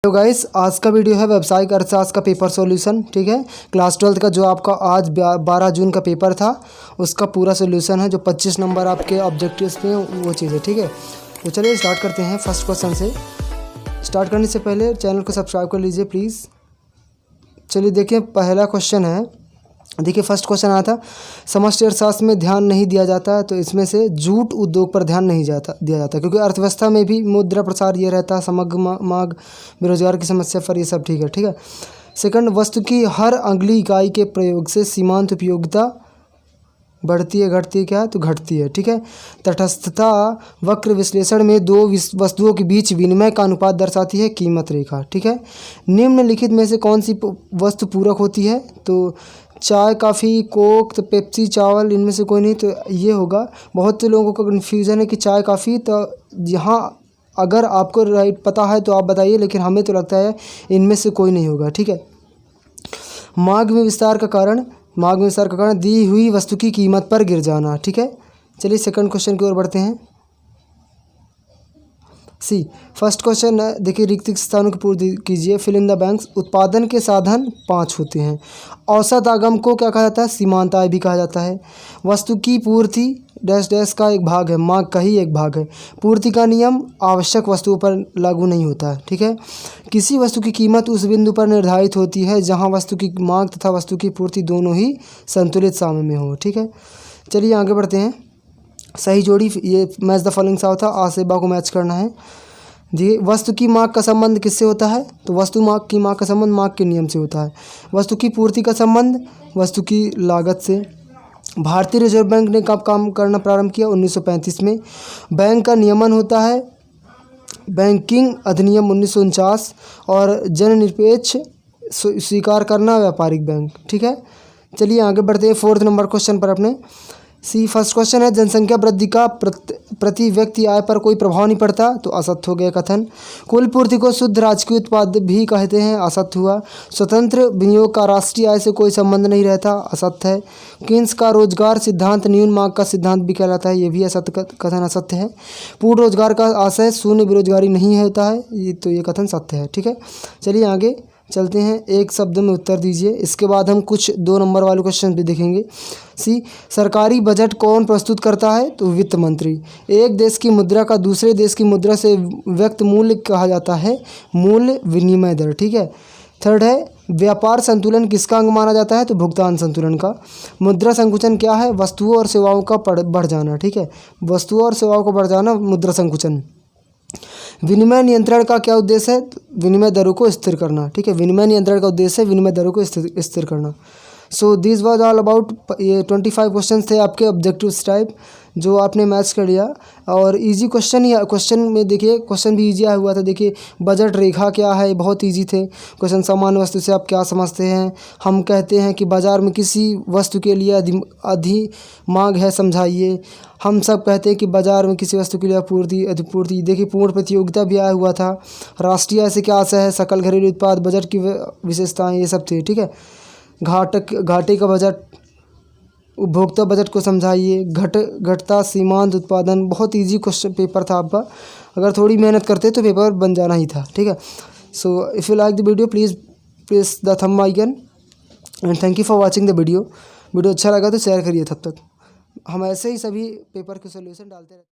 तो गाइस आज का वीडियो है व्यावसायिक अर्थशास्त्र का पेपर सॉल्यूशन। ठीक है, क्लास 12 का जो आपका आज 12 जून का पेपर था उसका पूरा सॉल्यूशन है, जो 25 नंबर आपके ऑब्जेक्टिव्स में वो चीज़ है। ठीक है, तो चलिए स्टार्ट करते हैं फर्स्ट क्वेश्चन से। स्टार्ट करने से पहले चैनल को सब्सक्राइब कर लीजिए प्लीज़। चलिए देखिए, पहला क्वेश्चन है। देखिए फर्स्ट क्वेश्चन आया था, समष्टि अर्थशास्त्र में ध्यान नहीं दिया जाता है, तो इसमें से जूट उद्योग पर ध्यान नहीं दिया जाता, क्योंकि अर्थव्यवस्था में भी मुद्रा प्रसार ये रहता है, समग्र मांग, बेरोजगार की समस्या पर, ये सब ठीक है। ठीक है, सेकंड, वस्तु की हर अगली इकाई के प्रयोग से सीमांत उपयोगिता बढ़ती है घटती है, क्या है तो घटती है। ठीक है, तटस्थता वक्र विश्लेषण में दो वस्तुओं के बीच विनिमय का अनुपात दर्शाती है कीमत रेखा। ठीक है, निम्नलिखित में से कौन सी वस्तु पूरक होती है, तो चाय, कॉफ़ी, कोक, तो पेप्सी, चावल, इनमें से कोई नहीं, तो ये होगा। बहुत से लोगों को कन्फ्यूज़न है कि चाय, कॉफ़ी, तो यहाँ अगर आपको राइट पता है तो आप बताइए, लेकिन हमें तो लगता है इनमें से कोई नहीं होगा। ठीक है, मांग में विस्तार का कारण दी हुई वस्तु की कीमत पर गिर जाना। ठीक है, चलिए सेकंड क्वेश्चन की ओर बढ़ते हैं। सी फर्स्ट क्वेश्चन है, देखिए रिक्त स्थानों की पूर्ति कीजिए, फिल इन द ब्लैंक्स। उत्पादन के साधन 5 होते हैं। औसत आगम को क्या कहा जाता है, सीमांत आय भी कहा जाता है। वस्तु की पूर्ति डैश डैश का एक भाग है, मांग का ही एक भाग है। पूर्ति का नियम आवश्यक वस्तुओं पर लागू नहीं होता है। ठीक है, किसी वस्तु की कीमत उस बिंदु पर निर्धारित होती है जहां वस्तु की मांग तथा वस्तु की पूर्ति दोनों ही संतुलित साम्य में हो। ठीक है, चलिए आगे बढ़ते हैं। सही जोड़ी, ये मैच द फॉलोइंग सा होता है, आ से बा को मैच करना है। जी, वस्तु की मांग का संबंध किससे होता है, तो वस्तु की मांग का संबंध मांग के नियम से होता है। वस्तु की पूर्ति का संबंध वस्तु की लागत से। भारतीय रिजर्व बैंक ने कब काम करना प्रारंभ किया, 1935 में। बैंक का नियमन होता है बैंकिंग अधिनियम 1949 और जननिरपेक्ष स्वीकार करना व्यापारिक बैंक। ठीक है, चलिए आगे बढ़ते हैं फोर्थ नंबर क्वेश्चन पर अपने। सी फर्स्ट क्वेश्चन है, जनसंख्या वृद्धि का प्रति व्यक्ति आय पर कोई प्रभाव नहीं पड़ता, तो असत्य हो गया कथन। कुल पूर्ति को शुद्ध राजकीय उत्पाद भी कहते हैं, असत्य हुआ। स्वतंत्र विनियोग का राष्ट्रीय आय से कोई संबंध नहीं रहता, असत्य है। किन्स का रोजगार सिद्धांत न्यून मांग का सिद्धांत भी कहलाता है, ये भी असत्य कथन असत्य है। पूर्ण रोजगार का आशय शून्य बेरोजगारी नहीं होता है, ये कथन सत्य है। ठीक है, चलिए आगे चलते हैं, एक शब्द में उत्तर दीजिए। इसके बाद हम कुछ 2 नंबर वाले क्वेश्चन भी देखेंगे। सी सरकारी बजट कौन प्रस्तुत करता है, तो वित्त मंत्री। एक देश की मुद्रा का दूसरे देश की मुद्रा से व्यक्त मूल्य कहा जाता है मूल्य विनिमय दर। ठीक है, थर्ड है, व्यापार संतुलन किसका अंग माना जाता है, तो भुगतान संतुलन का। मुद्रा संकुचन क्या है, वस्तुओं और सेवाओं का बढ़ जाना। ठीक है, वस्तुओं और सेवाओं का बढ़ जाना मुद्रा संकुचन। विनिमय नियंत्रण का क्या उद्देश्य है, विनिमय दरों को स्थिर करना। ठीक है, विनिमय नियंत्रण का उद्देश्य है विनिमय दरों को स्थिर करना। So this was all about, ये 25 क्वेश्चन थे आपके ऑब्जेक्टिव टाइप, जो आपने मैच कर लिया। और इजी क्वेश्चन ही क्वेश्चन में देखिए, क्वेश्चन भी इजी आया हुआ था। देखिए बजट रेखा क्या है, बहुत इजी थे क्वेश्चन। सामान्य वस्तु से आप क्या समझते हैं, हम कहते हैं कि बाजार में किसी वस्तु के लिए अधिक मांग है, समझाइए। हम सब कहते हैं कि बाजार में किसी वस्तु के लिए अधिपूर्ति। देखिए पूर्ण प्रतियोगिता भी आया हुआ था। राष्ट्रीय आय से क्या आशय है, सकल घरेलू उत्पाद, बजट की विशेषताएँ, ये सब थे। ठीक है, घाटे का बजट, उपभोक्ता बजट को समझाइए, घटता सीमांत उत्पादन। बहुत इजी क्वेश्चन पेपर था आपका, अगर थोड़ी मेहनत करते तो पेपर बन जाना ही था। ठीक है, so if you like the video please press the thumb icon and thank you for watching the video अच्छा लगा तो शेयर करिए। तब तक हम ऐसे ही सभी पेपर के सोल्यूशन डालते रहते हैं।